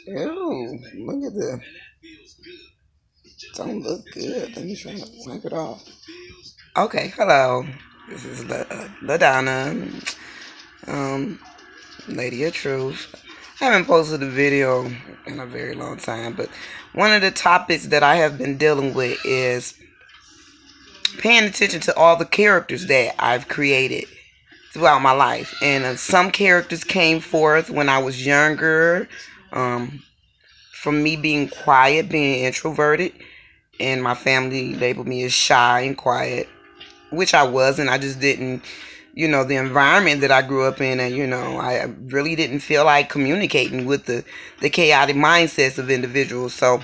Ew, look at the. Don't look good. Let me try to wipe it off. Okay, hello. This is LaDonna, um, Lady of Truth. I haven't posted a video in a very long time, but one of the topics that I have been dealing with is paying attention to all the characters that I've created throughout my life. And some characters came forth when I was younger, um, from me being quiet, being introverted, and my family labeled me as shy and quiet, which I wasn't. I just didn't, the environment that I grew up in, and I really didn't feel like communicating with the chaotic mindsets of individuals. So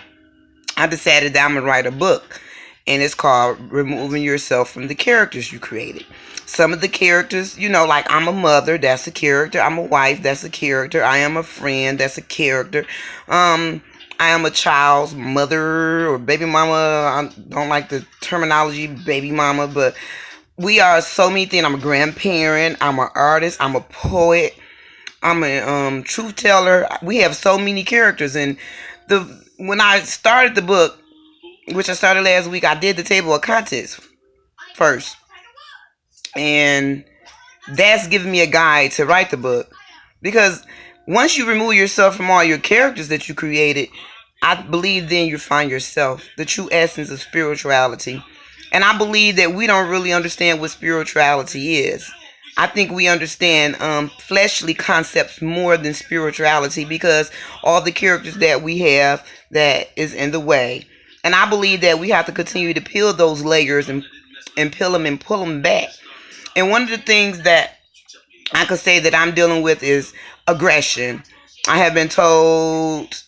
I decided that I'm gonna write a book, and it's called Removing Yourself from the Characters You Created. Some of the characters, like I'm a mother, that's a character. I'm a wife, that's a character. I am a friend, that's a character. I am a child's mother or baby mama. I don't like the terminology baby mama, but we are so many things. I'm a grandparent. I'm an artist. I'm a poet. I'm a truth teller. We have so many characters, and when I started the book, which I started last week, I did the table of contents first, and that's giving me a guide to write the book. Because once you remove yourself from all your characters that you created, I believe then you find yourself, the true essence of spirituality. And I believe that we don't really understand what spirituality is. I think we understand fleshly concepts more than spirituality, because all the characters that we have that is in the way. And I believe that we have to continue to peel those layers and peel them and pull them back. And one of the things that I could say that I'm dealing with is aggression. I have been told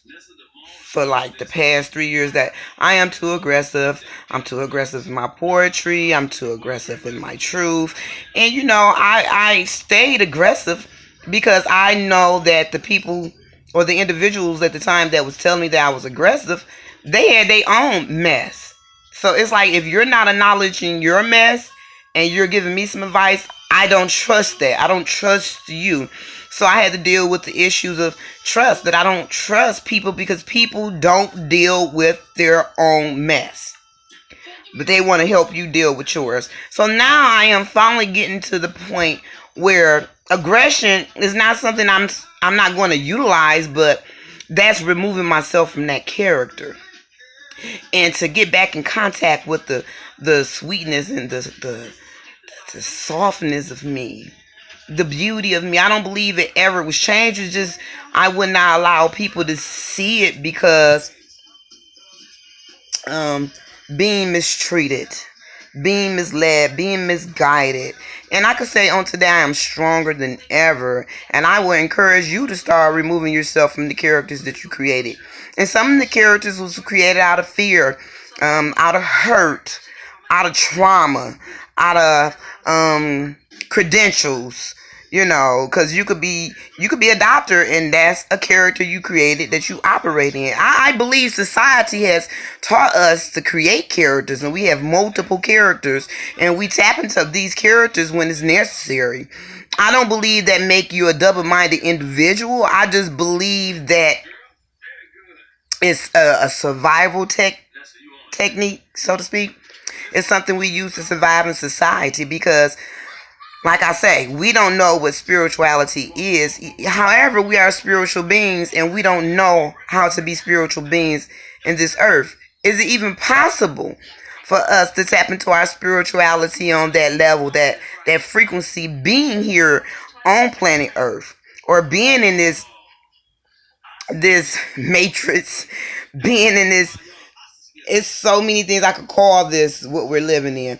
for like the past 3 years that I am too aggressive. I'm too aggressive in my poetry. I'm too aggressive in my truth. And I stayed aggressive because I know that the people or the individuals at the time that was telling me that I was aggressive, they had their own mess. So it's like, if you're not acknowledging your mess and you're giving me some advice, I don't trust that. I don't trust you. So I had to deal with the issues of trust, that I don't trust people because people don't deal with their own mess, but they want to help you deal with yours. So now I am finally getting to the point where aggression is not something I'm not going to utilize, but that's removing myself from that character, and to get back in contact with the sweetness and the softness of me, the beauty of me. I don't believe it ever was changed. It's just I would not allow people to see it because being mistreated, being misled, being misguided. And I could say on today I am stronger than ever. And I will encourage you to start removing yourself from the characters that you created. And some of the characters was created out of fear, out of hurt, out of trauma, out of credentials, because you could be a doctor, and that's a character you created that you operate in. I believe society has taught us to create characters, and we have multiple characters, and we tap into these characters when it's necessary. I don't believe that make you a double-minded individual. I just believe that it's a survival technique, so to speak. It's something we use to survive in society because, like I say, we don't know what spirituality is. However, we are spiritual beings, and we don't know how to be spiritual beings in this earth. Is it even possible for us to tap into our spirituality on that level, that frequency, being here on planet Earth, or being in this matrix, being in this? It's so many things I could call this, what we're living in.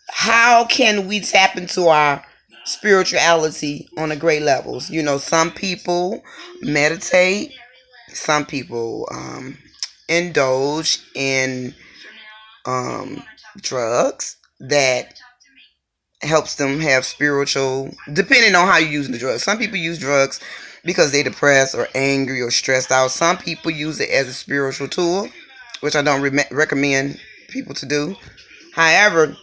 How can we tap into our spirituality on a great levels? Some people meditate, some people indulge in drugs that helps them have spiritual, depending on how you're using the drugs. Some people use drugs because they're depressed or angry or stressed out. Some people use it as a spiritual tool, which I don't recommend people to do. However,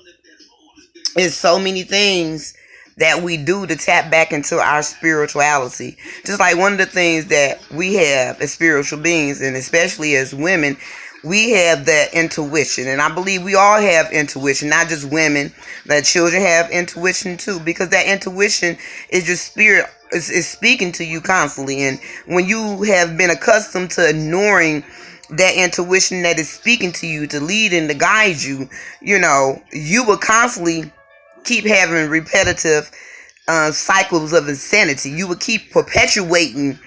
it's so many things that we do to tap back into our spirituality. Just like one of the things that we have as spiritual beings, and especially as women, we have that intuition. And I believe we all have intuition, not just women, that children have intuition too, because that intuition is your spirit is speaking to you constantly. And when you have been accustomed to ignoring that intuition that is speaking to you to lead and to guide you, you will constantly keep having repetitive cycles of insanity. You will keep perpetuating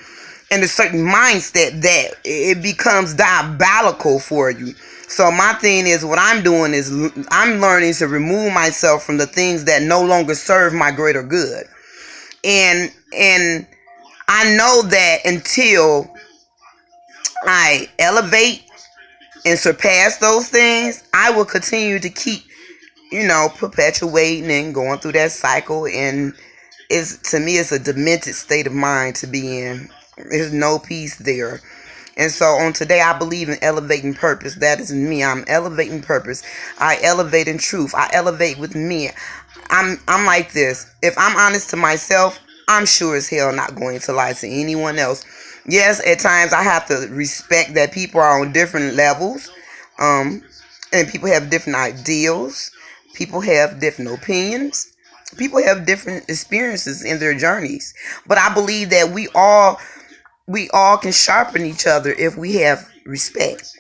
in a certain mindset that it becomes diabolical for you. So my thing is, what I'm doing is I'm learning to remove myself from the things that no longer serve my greater good. And I know that until I elevate and surpass those things, I will continue to keep, perpetuating and going through that cycle. And to me, it's a demented state of mind to be in. There's no peace there. And so on today, I believe in elevating purpose. That is me. I'm elevating purpose. I elevate in truth. I elevate with me. I'm like this. If I'm honest to myself, I'm sure as hell not going to lie to anyone else. Yes, at times I have to respect that people are on different levels. And people have different ideals. People have different opinions. People have different experiences in their journeys. But I believe that we all can sharpen each other if we have respect.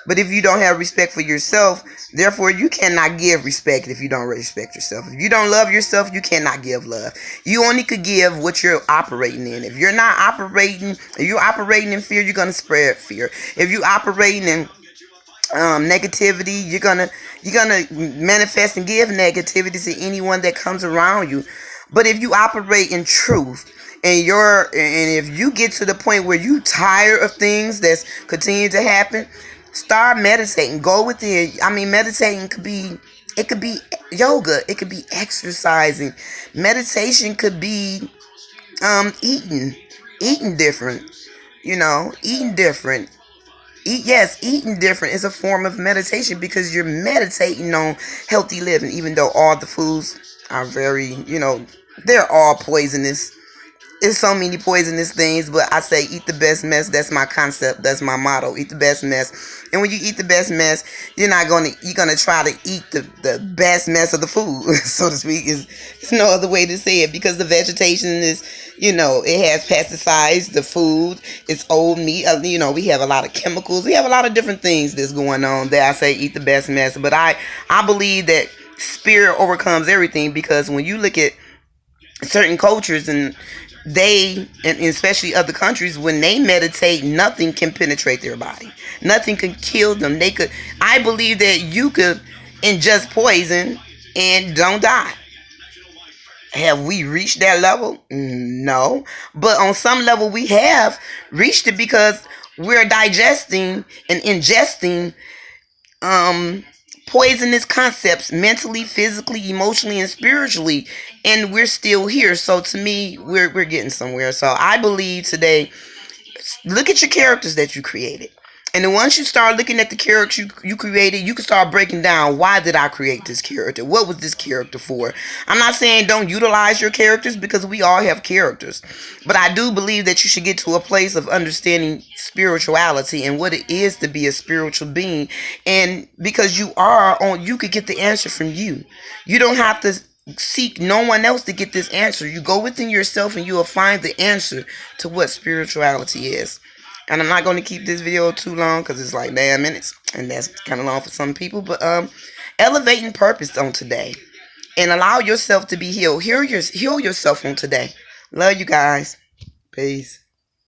But if you don't have respect for yourself, therefore you cannot give respect if you don't respect yourself. If you don't love yourself, you cannot give love. You only could give what you're operating in. If you're operating in fear, you're going to spread fear. If you're operating in negativity, you're gonna manifest and give negativity to anyone that comes around you. But if you operate in truth, and if you get to the point where you tired of things that's continue to happen, start meditating. Go within. Meditating could be yoga. It could be exercising. Meditation could be eating different. Eating different. Eating different is a form of meditation, because you're meditating on healthy living, even though all the foods are very, they're all poisonous. There's so many poisonous things, but I say eat the best mess. That's my concept. That's my motto. Eat the best mess. And when you eat the best mess, you're gonna try to eat the best mess of the food, so to speak. There's no other way to say it, because the vegetation is, it has pesticides. The food, it's old meat. We have a lot of chemicals. We have a lot of different things that's going on there. I say eat the best mess. But I believe that spirit overcomes everything, because when you look at certain cultures and especially other countries, when they meditate, nothing can penetrate their body. Nothing can kill them. I believe that you could ingest poison and don't die. Have we reached that level? No. But on some level we have reached it, because we're digesting and ingesting poisonous concepts mentally, physically, emotionally, and spiritually, and we're still here. So to me, we're getting somewhere. So I believe today, look at your characters that you created. And then once you start looking at the characters you created, you can start breaking down, why did I create this character? What was this character for? I'm not saying don't utilize your characters, because we all have characters. But I do believe that you should get to a place of understanding spirituality and what it is to be a spiritual being. And because you could get the answer from you. You don't have to seek no one else to get this answer. You go within yourself and you will find the answer to what spirituality is. And I'm not going to keep this video too long, because it's like 9 minutes, and that's kind of long for some people. But elevating purpose on today, and allow yourself to be healed. Heal yourself on today. Love you guys. Peace.